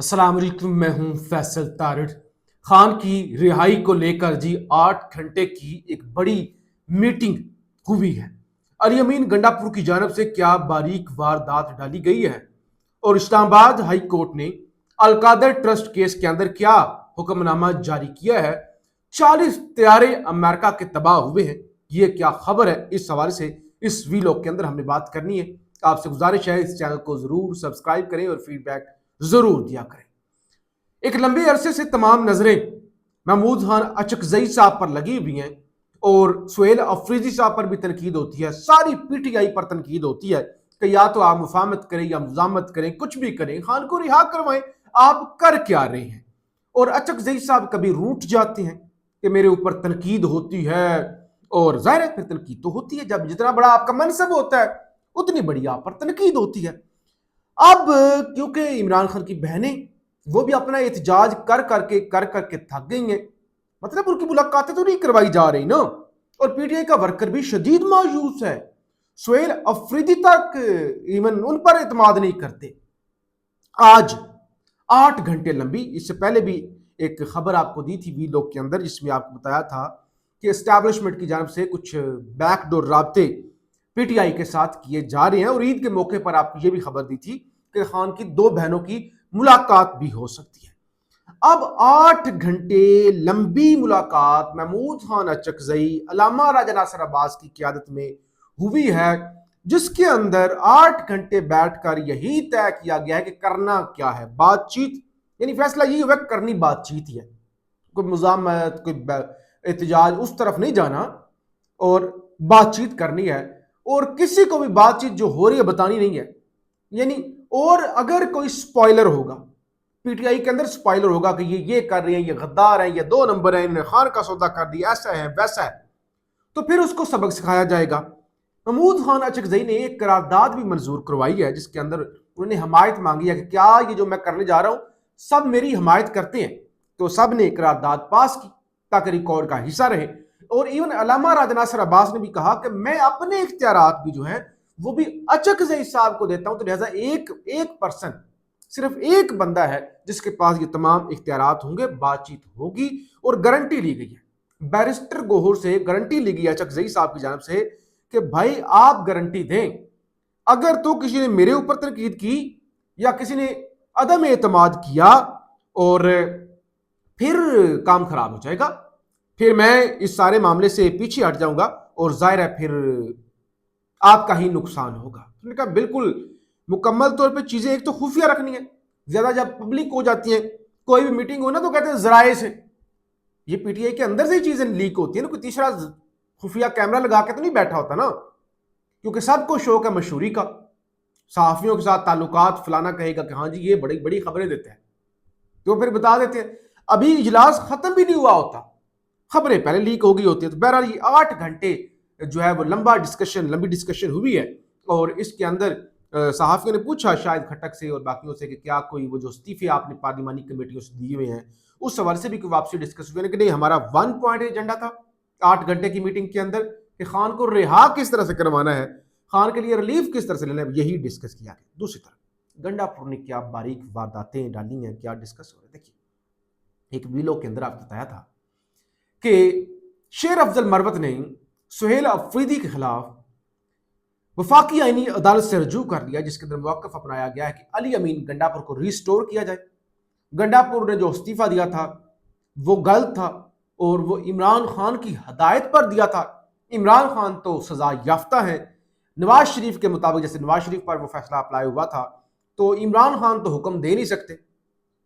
अस्सलाम वालेकुम, मैं हूं फैसल तारिड़। खान की रिहाई को लेकर जी 8 घंटे की एक बड़ी मीटिंग हुई है। अली अमीन गंडापुर की जानब से क्या बारीक वारदात डाली गई है और इस्लामाबाद हाई कोर्ट ने अलकादर ट्रस्ट केस के अंदर क्या हुक्मनामा जारी किया है। 40 तैयारे अमेरिका के तबाह हुए हैं, ये क्या खबर है। इस हवाले से इस वीलॉग के अंदर हमने बात करनी है। आपसे गुजारिश है इस चैनल को जरूर सब्सक्राइब करें और फीडबैक जरूर दिया करें। एक लंबे अरसे से तमाम नजरें महमूद खान अचकजई साहब पर लगी हुई हैं और सुहेल अफरीदी साहब पर भी तनकीद होती है। सारी पीटीआई पर तनकीद होती है कि या तो आप मुफाहमत करें या मुजामत करें, कुछ भी करें, खान को रिहा करवाएं। आप कर क्या रहे हैं? और अचकजई साहब कभी रूठ जाते हैं कि मेरे ऊपर तनकीद होती है, और जाहिर है फिर तनकीद तो होती है। जब जितना बड़ा आपका मनसब होता है उतनी बड़ी आप पर तनकीद होती है। अब क्योंकि इमरान खान की बहनें वो भी अपना एहतजाज कर करके थक गई हैं, मतलब उनकी मुलाकातें तो नहीं करवाई जा रही ना, और पीटीआई का वर्कर भी शदीद मायूस है। सुहेल अफरीदी तक इवन उन पर एतमाद नहीं करते। आज 8 घंटे लंबी, इससे पहले भी एक खबर आपको दी थी वीलॉग के अंदर जिसमें आपको बताया था कि एस्टैब्लिशमेंट की जानब से कुछ बैकडोर राब्ते पीटीआई के साथ किए जा रहे हैं, और ईद के मौके पर आपको यह भी खबर दी थी कि खान की 2 बहनों की मुलाकात भी हो सकती है। अब 8 घंटे लंबी मुलाकात महमूद खान अचकजई अलामा राजा नासिर अब्बास की क़यादत में हुई है, जिसके अंदर 8 घंटे बैठकर यही तय किया गया है कि करना क्या है। बातचीत, यानी फैसला यही हुआ करनी बातचीत ही है, कोई मुजामत कोई एहतजाज उस तरफ नहीं जाना, और बातचीत करनी है। और किसी को भी बातचीत जो हो रही है बतानी नहीं है, यानी और अगर कोई स्पॉइलर होगा पीटीआई के अंदर, स्पॉइलर होगा कि ये कर रहे हैं, ये गद्दार हैं, ये 2 नंबर हैं, इन्होंने खान का सौदा कर दिया, ऐसा है वैसा है, तो फिर उसको सबक सिखाया जाएगा। महमूद खान अचकजई ने एक करारदाद भी मंजूर करवाई है जिसके अंदर उन्होंने हमायत मांगी है कि क्या ये जो मैं करने जा रहा हूं सब मेरी हमायत करते हैं, तो सब ने करारदाद पास की ताकि रिकॉर्ड का हिस्सा रहे। और इवन अलामा राजा नासिर अब्बास ने भी कहा कि मैं अपने इख्तियारात भी जो है वो भी अचकजई साहब को देता हूं, तो लिहाजा एक पर्सन, सिर्फ एक बंदा है जिसके पास ये तमाम इख्तियारात होंगे। बातचीत होगी और गारंटी ली गई है, बैरिस्टर गोहर से गारंटी ली गई है अचकजई साहब की जानब से कि भाई आप गारंटी दें, अगर तो किसी ने मेरे ऊपर तनकीद की या किसी ने अदम एतमाद किया और फिर काम खराब हो जाएगा, फिर मैं इस सारे मामले से पीछे हट जाऊंगा और जाहिर है फिर आपका ही नुकसान होगा। उन्होंने कहा बिल्कुल मुकम्मल तौर पे चीजें एक तो खुफिया रखनी है, ज्यादा जब पब्लिक हो जाती है, कोई भी मीटिंग हो ना तो कहते हैं जराए से, ये पीटीआई के अंदर से ही चीजें लीक होती है ना, कोई तीसरा खुफिया कैमरा लगा के तो नहीं बैठा होता ना, क्योंकि सबको शौक है मशहूरी का, सहाफियों के साथ ताल्लुकात, फलाना कहेगा कि हाँ जी ये बड़ी बड़ी खबरें देते हैं, तो फिर बता देते हैं। अभी इजलास खत्म भी नहीं हुआ होता, खबरें पहले लीक हो गई होती है। तो बहरहाल ये 8 घंटे जो है वो लंबी डिस्कशन हुई है, और इसके अंदर सहाफियों ने पूछा शायद खटक से और बाकियों से कि क्या कोई वो जो इस्तीफे आपने पार्लिमानी कमेटियों से दिए हुए हैं उस सवाल से भी कोई वापसी डिस्कस हुई, नहीं हमारा 1 पॉइंट एजेंडा था 8 घंटे की मीटिंग के अंदर कि खान को रिहा किस तरह से करवाना है, खान के लिए रिलीफ किस तरह से लेना है, यही डिस्कस किया गया। दूसरी तरफ गंडापुर ने क्या बारीक वारदातें डाली हैं, क्या डिस्कस हो रहा है, देखिए एक वीलो के अंदर आपको बताया था कि शेर अफजल मरवत ने सुहेल अफरीदी के खिलाफ वफाकी आईनी अदालत से रजू कर लिया, जिसके अंदर मौक़िफ़ अपनाया गया है कि अली अमीन गंडापुर को रिस्टोर किया जाए। गंडापुर ने जो इस्तीफा दिया था वो गलत था और वो इमरान खान की हदायत पर दिया था। इमरान खान तो सजा याफ्ता है, नवाज शरीफ के मुताबिक जैसे नवाज शरीफ पर वो फैसला अप्लाई हुआ था, तो इमरान खान तो हुक्म दे नहीं सकते,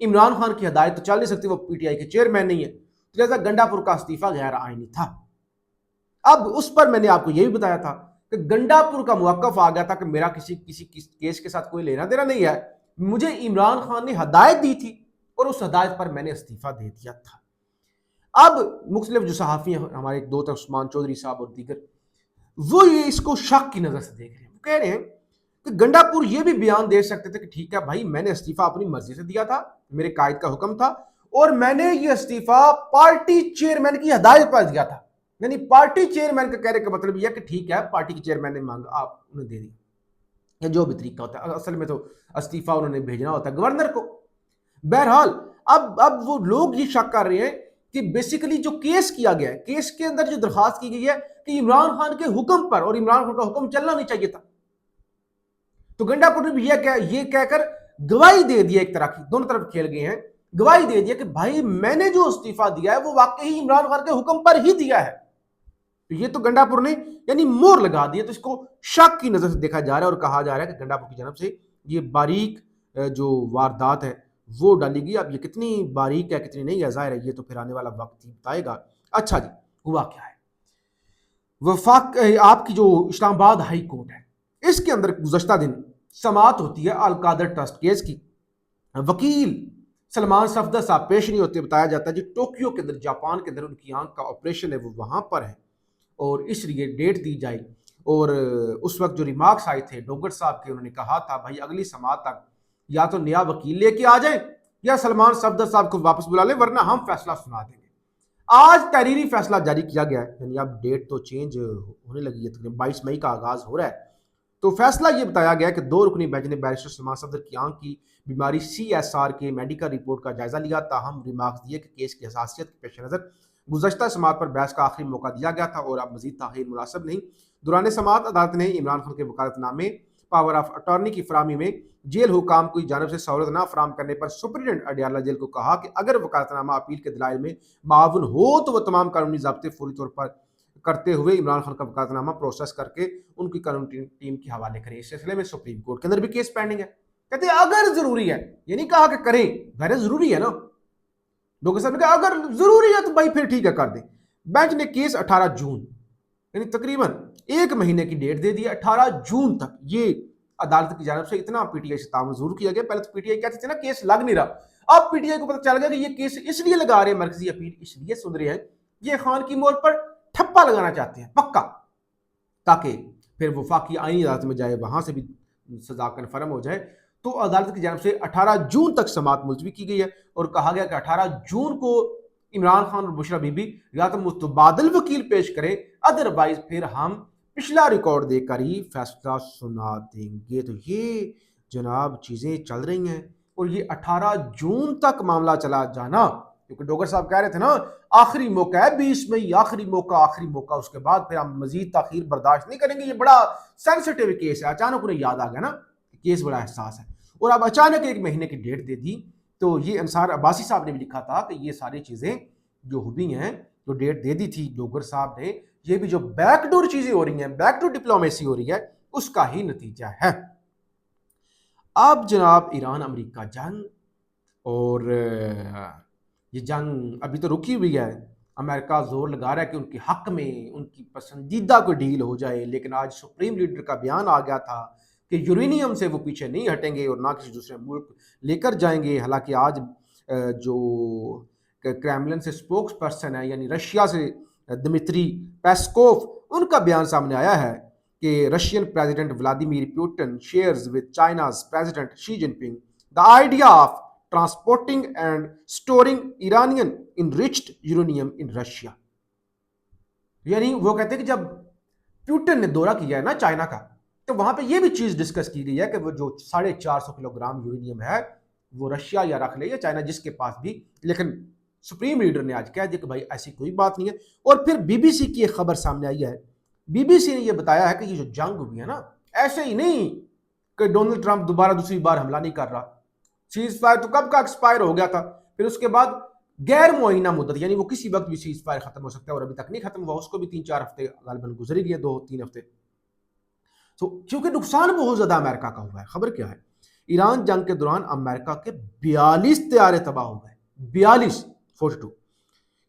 इमरान खान की हदायत तो चल नहीं सकती, वो पीटीआई के चेयरमैन नहीं है, तो लिहाजा गंडापुर का इस्तीफा गैर आईनी था। अब उस पर मैंने आपको यह भी बताया था कि गंडापुर का मौक़िफ़ आ गया था कि मेरा किसी केस के साथ कोई लेना देना नहीं है, मुझे इमरान खान ने हदायत दी थी और उस हदायत पर मैंने इस्तीफा दे दिया था। अब मुख्तलिफ जो सहाफ़ी हैं हमारे दो तरफ उस्मान चौधरी साहब और दीगर, वो ये इसको शक की नज़र से देख रहे हैं। वो कह रहे हैं कि गंडापुर ये भी बयान दे सकते थे कि ठीक है भाई मैंने इस्तीफा अपनी मर्जी से दिया था, मेरे कायद का हुक्म था और मैंने ये इस्तीफा पार्टी चेयरमैन की हदायत पर दिया था। यानी पार्टी चेयरमैन का कहने का मतलब यह कि ठीक है पार्टी के चेयरमैन ने मांगा, आप उन्हें दे दिया, या जो भी तरीका होता है। असल में तो इस्तीफा उन्होंने भेजना होता है गवर्नर को। बहरहाल अब वो लोग ये शक कर रहे हैं कि बेसिकली जो केस किया गया है, केस के अंदर जो दरखास्त की गई है कि इमरान खान के हुक्म पर, और इमरान खान का हुक्म चलना नहीं चाहिए था, तो गंडापुर ने भी ये कहकर गवाही दे दिया, एक तरह की दोनों तरफ खेल गए हैं, गवाही दे दिया कि भाई मैंने जो इस्तीफा दिया है वो वाकई ही इमरान खान के हुक्म पर ही दिया है। तो ये तो गंडापुर ने यानी मोहर लगा दी है, तो इसको शक की नजर से देखा जा रहा है और कहा जा रहा है कि गंडापुर की जानब से ये बारीक जो वारदात है वो डाली गई। अब ये कितनी बारीक है कितनी नहीं है जाहिर है ये तो फिर आने वाला वक्त ही बताएगा। अच्छा जी, हुआ क्या है? वफाक आपकी जो इस्लामाबाद हाई कोर्ट है इसके अंदर गुज़श्ता दिन समाअत होती है अल-कादर ट्रस्ट केस की। वकील सलमान सफदर साहब पेश नहीं होते। बताया जाता है जी टोक्यो के अंदर, जापान के अंदर उनकी आंख का ऑपरेशन है वो वहां पर है और इसलिए डेट दी जाए। और उस वक्त जो रिमार्क्स आए थे डोगर साहब के, उन्होंने कहा था भाई अगली समाअत तक या तो नया वकील लेके आ जाए या सलमान सफदर साहब को वापस बुला ले, वरना हम फैसला सुना देंगे। आज तहरीरी फैसला जारी किया गया है, यानी अब डेट तो चेंज होने लगी है, तकरीबन 22 मई का आगाज हो रहा है। तो फैसला ये बताया गया कि 2 रुकनी बेंच ने बैरिस्टर सलमान सफदर की आंख की बीमारी CSR के मेडिकल रिपोर्ट का जायजा लिया। ताहम रिमार्क्स दिए कि केस की हसासियत के पेश नज़र गुज़श्ता समाअत पर बहस का आखिरी मौका दिया गया था और अब मजीद ताख़ीर मुनासिब नहीं। दौरान समाअत अदालत ने इमरान खान के वकालतनामे पावर ऑफ अटॉर्नी की फरामी में जेल हुकाम की जानब से सहूलत न फराम करने पर सुप्रीडेंट अडियाला जेल को कहा कि अगर वकालतनामा अपील के दलाइल में मावन हो तो वह तमाम कानूनी ज़ाब्ते फौरी तौर पर करते हुए इमरान खान का वकालतनामा प्रोसेस करके उनकी कानूनी टीम के हवाले करें। इस सिलसिले में सुप्रीम कोर्ट के अंदर भी केस पेंडिंग है। कहते हैं अगर जरूरी है, ये नहीं कहा कि करें, वैसे जरूरी है ना। डॉक्टर साहब ने कहा अगर जरूरी है तो भाई फिर ठीक है कर दे। बेंच ने केस 18 जून यानी तकरीबन 1 महीने की डेट दे दी, 18 जून तक। ये अदालत की जानब से इतना पीटीआई से ताउन जरूर किया गया। पहले तो पीटीआई कहते थे ना केस लग नहीं रहा, अब पीटीआई को पता चल गया कि ये केस इसलिए लगा रहे हैं, मरकजी अपील इसलिए सुन रहे हैं, ये खान की मौत पर ठप्पा लगाना चाहते हैं पक्का, ताकि फिर वफाकी आईनी अदालत में जाए, वहां से भी सजा कन्फर्म हो जाए। तो अदालत की जानब से 18 जून तक समाअत मुलतवी की गई है और कहा गया कि 18 जून को इमरान खान और बुशरा बीबी या तो मुतबादिल वकील पेश करें, अदरवाइज फिर हम पिछला रिकॉर्ड देकर ही फैसला सुना देंगे। तो ये जनाब चीजें चल रही हैं और ये 18 जून तक मामला चला जाना, क्योंकि डोगर साहब कह रहे थे ना आखिरी मौका है 20 मई, आखिरी मौका, उसके बाद फिर हम मजीद ताखीर बर्दाश्त नहीं करेंगे। ये बड़ा सेंसिटिव केस है, अचानक उन्हें याद आ गया ना, केस बड़ा एहसास है और अब अचानक 1 महीने की डेट दे दी। तो ये अंसार अब्बासी साहब ने भी लिखा था कि ये सारी चीजें जो हुई हैं, जो डेट दे दी थी डोगर साहब ने, ये भी जो बैकडोर चीजें हो रही हैं, बैकडोर डिप्लोमेसी हो रही है, उसका ही नतीजा है। अब जनाब ईरान अमेरिका जंग, और ये जंग अभी तो रुकी हुई है। अमेरिका जोर लगा रहा है कि उनके हक में उनकी पसंदीदा कोई डील हो जाए, लेकिन आज सुप्रीम लीडर का बयान आ गया था कि यूरेनियम से वो पीछे नहीं हटेंगे और ना किसी दूसरे मुल्क लेकर जाएंगे। हालांकि आज जो क्रेमलिन से स्पोक्स पर्सन है यानी रशिया से दिमित्री पेस्कोव, उनका बयान सामने आया है कि Russian president Vladimir Putin shares with China's president Xi Jinping the idea of transporting and storing Iranian enriched uranium in Russia. यानी वो कहते हैं कि जब पुतिन ने दौरा किया है ना चाइना का, तो वहां पे ये भी चीज डिस्कस की गई है कि वो जो 450 किलोग्राम यूरेनियम है वो रशिया या रख ले या चाइना, जिसके पास भी। लेकिन सुप्रीम लीडर ने आज कह दिया कि भाई ऐसी कोई बात नहीं है। और फिर बीबीसी की एक खबर सामने आई है, बीबीसी ने यह बताया है कि ये जो जंग हुई है ना, ऐसे ही नहीं कि डोनाल्ड ट्रंप दोबारा दूसरी बार हमला नहीं कर रहा। सीज फायर तो कब का एक्सपायर हो गया था, फिर उसके बाद गैर मुआयना मुद्दत, यानी वो किसी वक्त भी सीज फायर खत्म हो सकता है और अभी तक नहीं खत्म हुआ, उसको भी 3-4 हफ्ते गालिबन गुजर गए, 2-3 हफ्ते। तो क्योंकि नुकसान बहुत ज्यादा अमेरिका का हुआ है। खबर क्या है, ईरान जंग के दौरान अमेरिका के 42 तैयारे तबाह हो गए, 42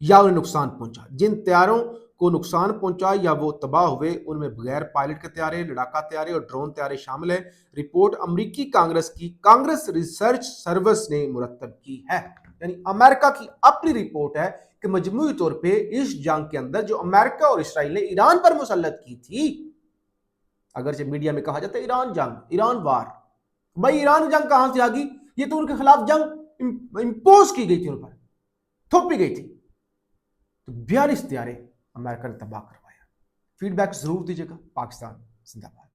या उन्हें नुकसान पहुंचा। जिन तैयारों को नुकसान पहुंचा या वो तबाह हुए उनमें बगैर पायलट के तैयारे, लड़ाका तैयारे और ड्रोन तैयारे शामिल है। रिपोर्ट अमेरिकी कांग्रेस की कांग्रेस रिसर्च सर्विस ने मुरतब की है। यानी अमेरिका की अपनी रिपोर्ट है कि मजमूई तौर पे इस जंग के अंदर जो अमेरिका और इसराइल ने ईरान पर मुसल्लत की थी, अगर से मीडिया में कहा जाता है ईरान जंग, ईरान वार, भाई ईरान जंग कहां से आ गई? ये तो उनके खिलाफ जंग इंपोज की गई थी, उन पर थोपी गई थी। तो 42 तैयारे अमेरिका ने तबाह करवाया। फीडबैक जरूर दीजिएगा। पाकिस्तान जिंदाबाद।